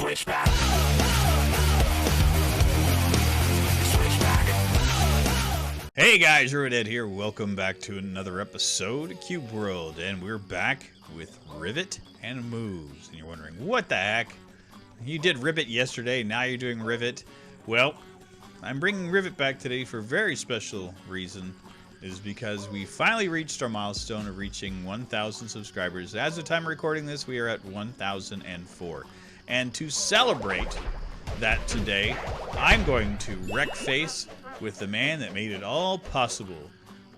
Switchback. Switchback. Hey guys, Rivet here. Welcome back to another episode of Cube World, and we're back with Rivet and moves. And you're wondering, what the heck? You did Rivet yesterday, now you're doing Rivet. Well, I'm bringing Rivet back today for a very special reason. Is because we finally reached our milestone of reaching 1,000 subscribers. As of the time of recording this, we are at 1,004. And to celebrate that today, I'm going to wreck face with the man that made it all possible.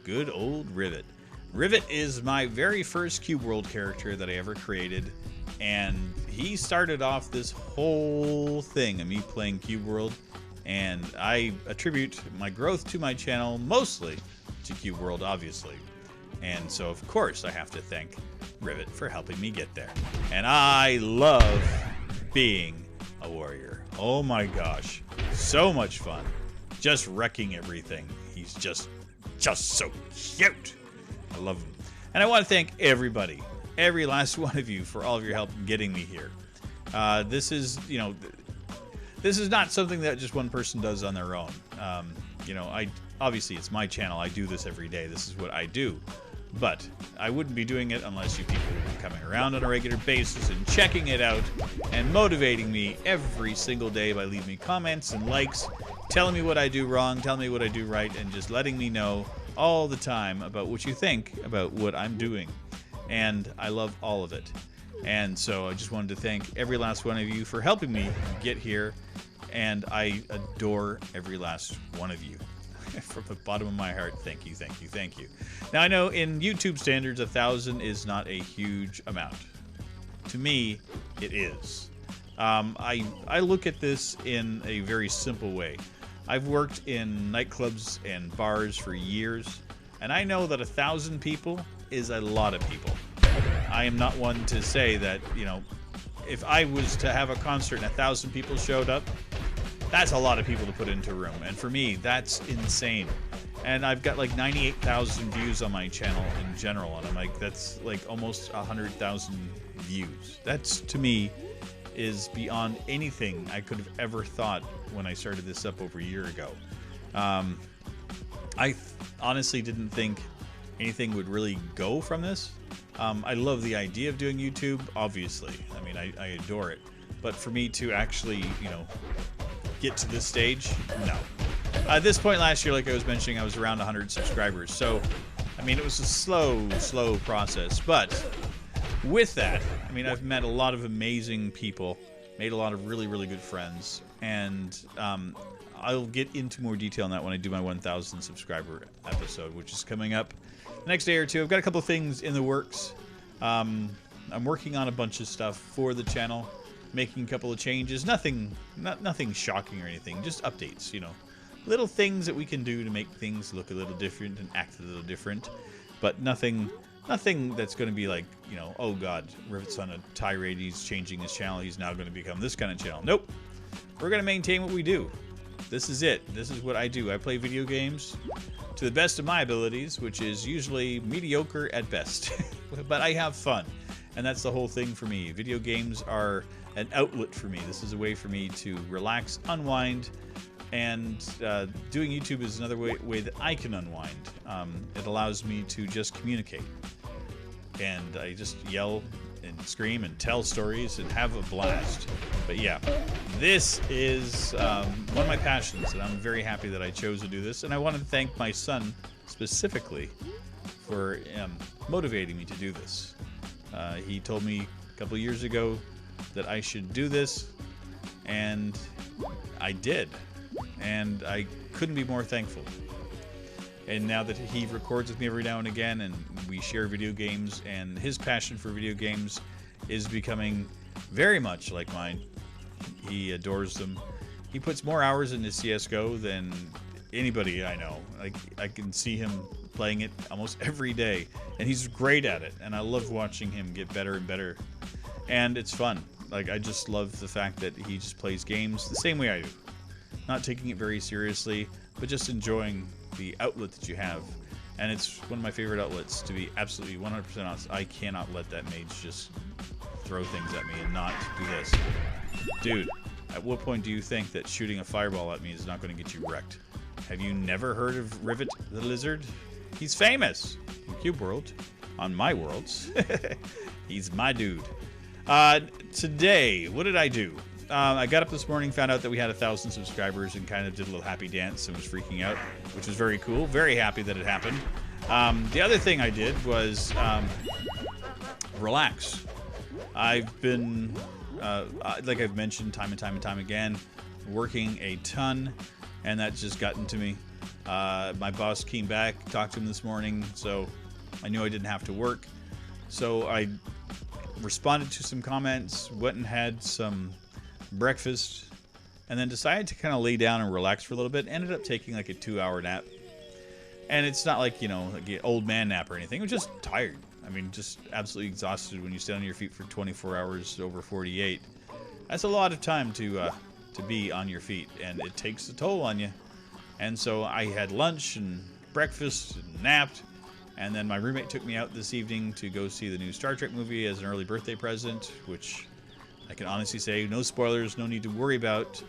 Good old Rivet. Rivet is my very first Cube World character that I ever created. And he started off this whole thing of me playing Cube World. And I attribute my growth to my channel mostly to Cube World, obviously. And so, of course, I have to thank Rivet for helping me get there. And I love being a warrior. Oh my gosh. So much fun. Just wrecking everything. He's just so cute. I love him. And I want to thank everybody, every last one of you, for all of your help in getting me here. This is, this is not something that just one person does on their own. Obviously it's my channel. I do this every day. This is what I do. But I wouldn't be doing it unless you people would be coming around on a regular basis and checking it out and motivating me every single day by leaving me comments and likes, telling me what I do wrong, telling me what I do right, and just letting me know all the time about what you think about what I'm doing. And I love all of it. And so I just wanted to thank every last one of you for helping me get here. And I adore every last one of you. From the bottom of my heart, thank you, thank you, thank you. Now, I know in YouTube standards, 1,000 is not a huge amount. To me, it is. I look at this in a very simple way. I've worked in nightclubs and bars for years, and I know that 1,000 people is a lot of people. I am not one to say that, if I was to have a concert and 1,000 people showed up, that's a lot of people to put into a room. And for me, that's insane. And I've got like 98,000 views on my channel in general. And I'm like, that's like almost 100,000 views. That's, to me, is beyond anything I could have ever thought when I started this up over a year ago. I honestly didn't think anything would really go from this. I love the idea of doing YouTube, obviously. I mean, I adore it. But for me to actually, get to this stage, no. At this point last year, like I was mentioning, I was around 100 subscribers. So, I mean, it was a slow process. But with that, I mean, I've met a lot of amazing people, made a lot of really, really good friends. And I'll get into more detail on that when I do my 1,000 subscriber episode, which is coming up the next day or two. I've got a couple of things in the works. I'm working on a bunch of stuff for the channel, making a couple of changes. Nothing shocking or anything, just updates, little things that we can do to make things look a little different and act a little different, but nothing that's going to be like, oh god, Rivet's on a tirade, he's changing his channel, he's now going to become this kind of channel. Nope. We're going to maintain what we do. This is it. This is what I do. I play video games to the best of my abilities, which is usually mediocre at best. But I have fun. And that's the whole thing for me. Video games are an outlet for me. This is a way for me to relax, unwind, and doing YouTube is another way that I can unwind. It allows me to just communicate. And I just yell and scream and tell stories and have a blast. But yeah, this is one of my passions, and I'm very happy that I chose to do this. And I want to thank my son specifically for motivating me to do this. He told me a couple years ago that I should do this, and I did. And I couldn't be more thankful. And now that he records with me every now and again, and we share video games, and his passion for video games is becoming very much like mine. He adores them. He puts more hours into CSGO than anybody I know. Like, I can see him playing it almost every day, and he's great at it, and I love watching him get better and better. And it's fun. Like, I just love the fact that he just plays games the same way I do. Not taking it very seriously, but just enjoying the outlet that you have. And it's one of my favorite outlets, to be absolutely 100% honest. I cannot let that mage just throw things at me and not do this. Dude, at what point do you think that shooting a fireball at me is not going to get you wrecked? Have you never heard of Rivet the Lizard? He's famous in Cube World, on my worlds. He's my dude. Today, what did I do? I got up this morning, found out that we had 1,000 subscribers, and kind of did a little happy dance and was freaking out, which was very cool. Very happy that it happened. The other thing I did was relax. I've been, like I've mentioned time and time again, working a ton, and that's just gotten to me. My boss came back, talked to him this morning, so I knew I didn't have to work. So I responded to some comments, went and had some breakfast, and then decided to kind of lay down and relax for a little bit. Ended up taking like a 2-hour nap. And it's not like, you know, like an old man nap or anything. I was just tired. I mean, just absolutely exhausted when you stand on your feet for 24 hours over 48. That's a lot of time to be on your feet, and it takes a toll on you. And so I had lunch and breakfast and napped, and then my roommate took me out this evening to go see the new Star Trek movie as an early birthday present, which I can honestly say, no spoilers, no need to worry about.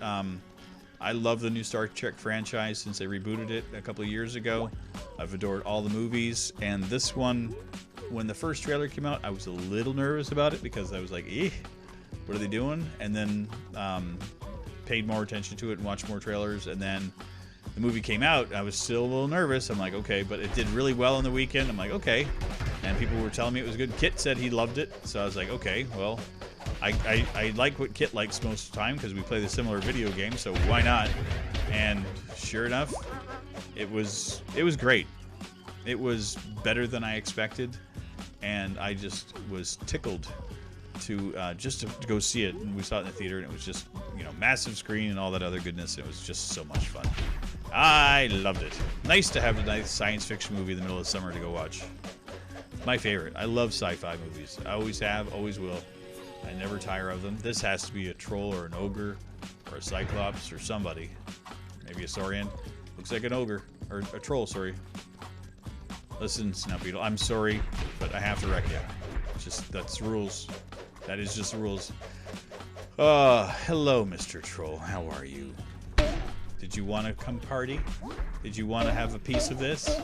I love the new Star Trek franchise since they rebooted it a couple of years ago. I've adored all the movies, and this one, when the first trailer came out, I was a little nervous about it because I was like, what are they doing? And then paid more attention to it and watched more trailers, and then the movie came out. I was still a little nervous. I'm like, okay, but it did really well on the weekend. I'm like, okay. And people were telling me it was good. Kitt said he loved it, so I was like, okay, well, I like what Kitt likes most of the time because we play the similar video game, so why not? And sure enough, it was great. It was better than I expected, and I just was tickled to just to go see it. And we saw it in the theater, and it was just, you know, massive screen and all that other goodness. It was just so much fun. I loved it. Nice to have a nice science fiction movie in the middle of summer to go watch. My favorite. I love sci-fi movies. I always have, always will. I never tire of them. This has to be a troll or an ogre or a cyclops or somebody. Maybe a saurian. Looks like an ogre. Or a troll, sorry. Listen, Snout Beetle, I'm sorry, but I have to wreck you. It's just, that's rules. That is just the rules. Hello, Mr. Troll. How are you? Did you want to come party? Did you want to have a piece of this?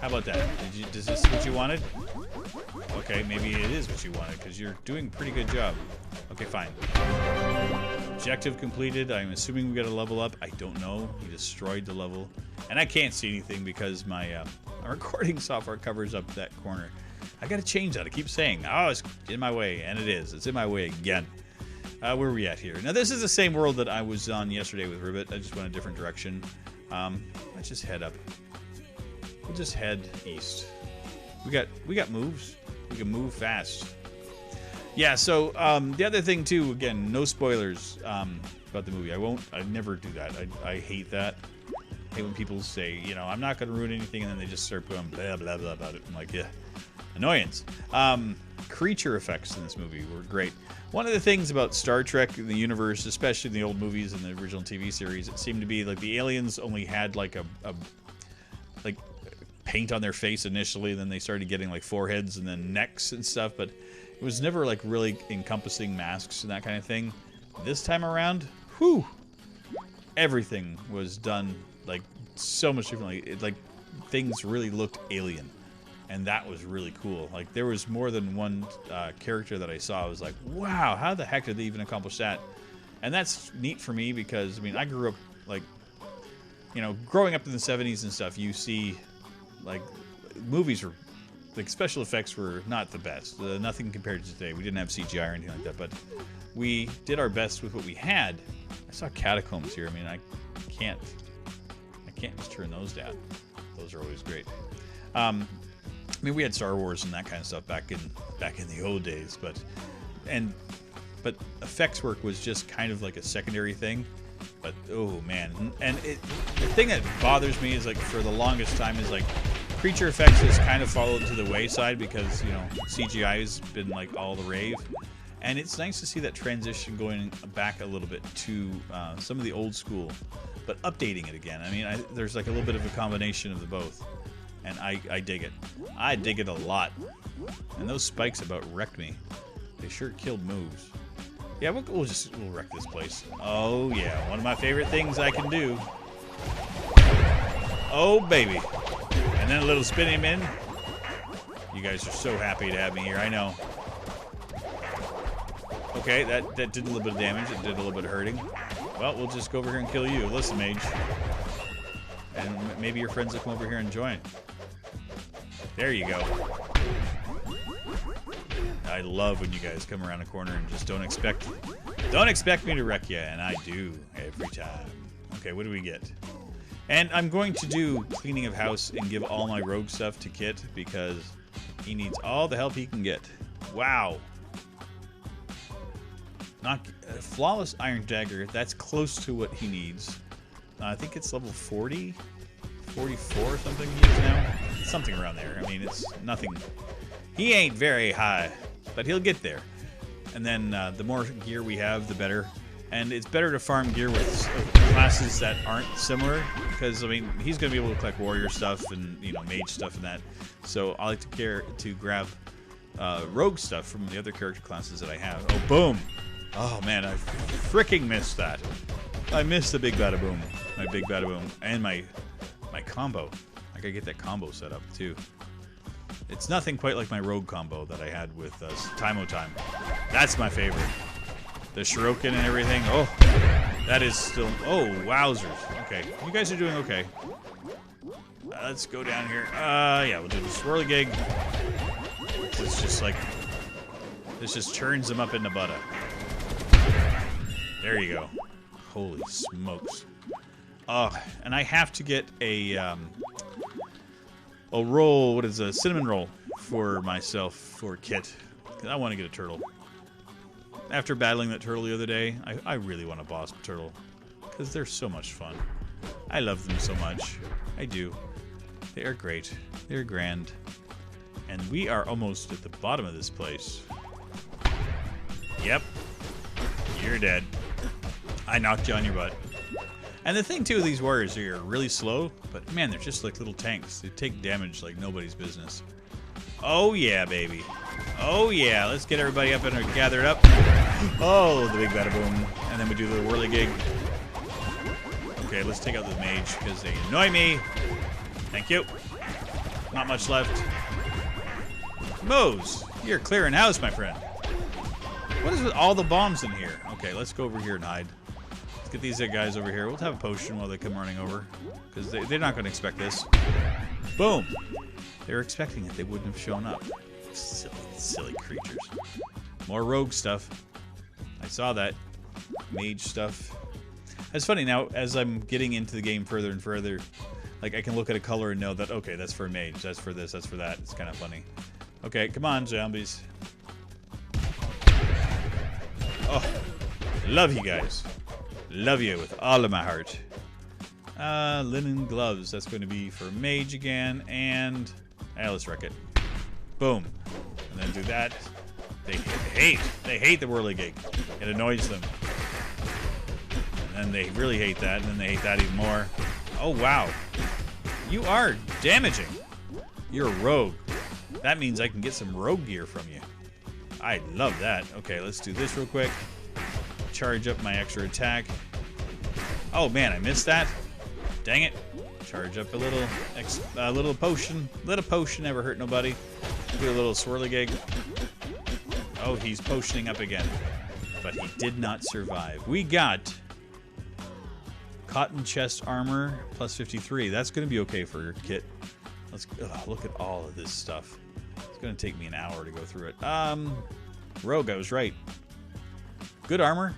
How about that? Is this what you wanted? Okay, maybe it is what you wanted, because you're doing a pretty good job. Okay, fine. Objective completed. I'm assuming we got to level up. I don't know. He destroyed the level. And I can't see anything because my recording software covers up that corner. I got to change that. I keep saying, oh, it's in my way. And it is. It's in my way again. Where are we at here? Now, this is the same world that I was on yesterday with Rivet. I just went a different direction. Let's just head up. We'll just head east. We got moves. We can move fast. Yeah, so the other thing too, again, no spoilers about the movie. I never do that. I hate that. I hate when people say, you know, I'm not going to ruin anything, and then they just start putting blah, blah, blah about it. I'm like, yeah, annoyance. Creature effects in this movie were great. One of the things about Star Trek in the universe, especially in the old movies and the original TV series, it seemed to be like the aliens only had like a like paint on their face initially, and then they started getting like foreheads and then necks and stuff, but it was never like really encompassing masks and that kind of thing. This time around, whew, everything was done like so much differently. Like things really looked alien, and that was really cool. Like there was more than one character that I saw. I was like, wow, how the heck did they even accomplish that? And that's neat for me because, I mean, I grew up like, you know, growing up in the 70s and stuff, you see like movies were like special effects were not the best. Nothing compared to today. We didn't have CGI or anything like that, but we did our best with what we had. I saw catacombs here. I mean, I can't just turn those down. Those are always great. I mean, we had Star Wars and that kind of stuff back in the old days, but effects work was just kind of like a secondary thing. But oh man, and the thing that bothers me is like for the longest time is like creature effects has kind of fallen to the wayside because, you know, CGI has been like all the rave, and it's nice to see that transition going back a little bit to some of the old school, but updating it again. I mean, there's like a little bit of a combination of the both, and I dig it. I dig it a lot. And those spikes about wrecked me. They sure killed moves. Yeah, we'll wreck this place. Oh, yeah. One of my favorite things I can do. Oh, baby. And then a little spin him in. You guys are so happy to have me here. I know. Okay, that did a little bit of damage. It did a little bit of hurting. Well, we'll just go over here and kill you. Listen, mage. And maybe your friends will come over here and join. There you go. I love when you guys come around a corner and just don't expect me to wreck you, and I do every time. Okay, what do we get? And I'm going to do cleaning of house and give all my rogue stuff to Kitt because he needs all the help he can get. Wow. Not flawless iron dagger. That's close to what he needs. I think it's level 40, 44 or something he is now. Something around there. I mean, it's nothing. He ain't very high, but he'll get there. And then the more gear we have, the better. And it's better to farm gear with classes that aren't similar, because I mean he's going to be able to collect warrior stuff and mage stuff and that. So I like to grab rogue stuff from the other character classes that I have. Oh, boom! Oh man, I freaking missed that. I missed the big bada boom, my big bada boom, and my combo. I gotta get that combo set up too. It's nothing quite like my rogue combo that I had with Armoutime. That's my favorite. The Shuriken and everything. Oh, that is still... Oh, wowzers. Okay, you guys are doing okay. Let's go down here. Yeah, we'll do the swirly gig. It's just like... This just churns them up into butter. There you go. Holy smokes. Oh, and I have to get a roll... What is a cinnamon roll for myself, for Kitt. I want to get a turtle. After battling that turtle the other day, I really want a boss turtle. Because they're so much fun. I love them so much. I do. They are great. They're grand. And we are almost at the bottom of this place. Yep. You're dead. I knocked you on your butt. And the thing, too, with these warriors, they're really slow. But, man, they're just like little tanks. They take damage like nobody's business. Oh, yeah, baby. Oh, yeah. Let's get everybody up and gathered up. Oh, the big bada boom. And then we do the whirly gig. Okay, let's take out the mage because they annoy me. Thank you. Not much left. Mose, you're clearing house, my friend. What is with all the bombs in here? Okay, let's go over here and hide. Let's get these guys over here. We'll have a potion while they come running over because they're not going to expect this. Boom. They were expecting it. They wouldn't have shown up. Silly creatures. More rogue stuff. I saw that. Mage stuff. It's funny now, as I'm getting into the game further and further, like I can look at a color and know that, okay, that's for mage, that's for this, that's for that. It's kind of funny. Okay, come on, zombies. Oh, love you guys. Love you with all of my heart. Linen gloves. That's going to be for mage again, and let's wreck it. Boom. And then do that. They hate the whirly gig. It annoys them. And then they really hate that, and then they hate that even more. Oh, wow. You are damaging. You're a rogue. That means I can get some rogue gear from you. I love that. Okay, let's do this real quick. Charge up my extra attack. Oh, man, I missed that. Dang it. Charge up a little potion. Little potion never hurt nobody. Do a little swirly gig. Oh, he's potioning up again. But he did not survive. We got cotton chest armor plus 53. That's going to be okay for your Kitt. Let's look at all of this stuff. It's going to take me an hour to go through it. Rogue, I was right. Good armor.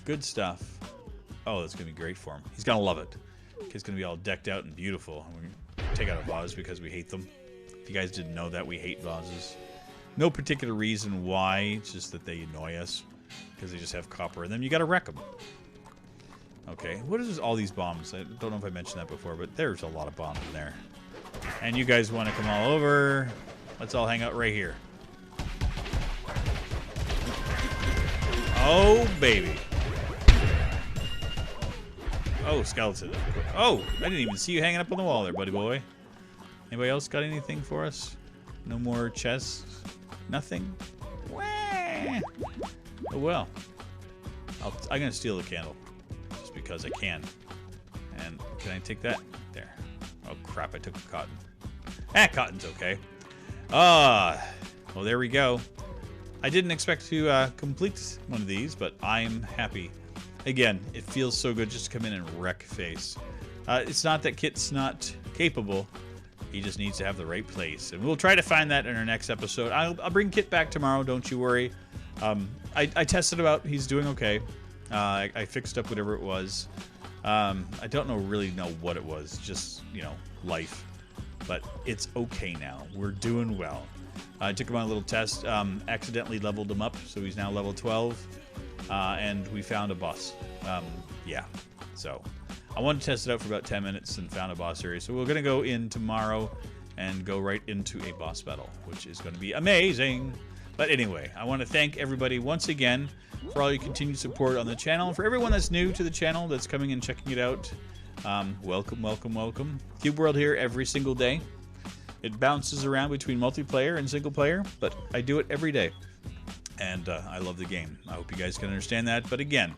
Good stuff. Oh, that's going to be great for him. He's going to love it. Kid's going to be all decked out and beautiful. I'm going to take out a vase because we hate them. If you guys didn't know that, we hate vases. No particular reason why. It's just that they annoy us because they just have copper in them. You got to wreck them. Okay, what is all these bombs? I don't know if I mentioned that before, but there's a lot of bombs in there. And you guys want to come all over. Let's all hang out right here. Oh, baby. Oh, skeleton. Oh, I didn't even see you hanging up on the wall there, buddy boy. Anybody else got anything for us? No more chests? Nothing? Wah. Oh well. I'm gonna steal the candle. Just because I can. And can I take that? There. Oh crap, I took the cotton. Cotton's okay. Well there we go. I didn't expect to complete one of these, but I'm happy. Again, it feels so good just to come in and wreck face. It's not that Kitt's not capable. He just needs to have the right place. And we'll try to find that in our next episode. I'll bring Kitt back tomorrow, don't you worry. I tested him out. He's doing okay. I fixed up whatever it was. I don't really know what it was. Just, you know, life. But it's okay now. We're doing well. I took him on a little test. Accidentally leveled him up, so he's now level 12. And we found a boss. Yeah. So I wanted to test it out for about 10 minutes and found a boss area. So we're going to go in tomorrow and go right into a boss battle, which is going to be amazing. But anyway, I want to thank everybody once again for all your continued support on the channel. And for everyone that's new to the channel that's coming and checking it out, welcome, welcome, welcome. Cube World here every single day. It bounces around between multiplayer and single player, but I do it every day. And I love the game. I hope you guys can understand that. But again,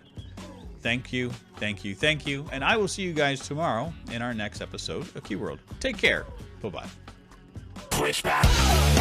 thank you, thank you, thank you. And I will see you guys tomorrow in our next episode of Cube World. Take care. Bye-bye. Switchback.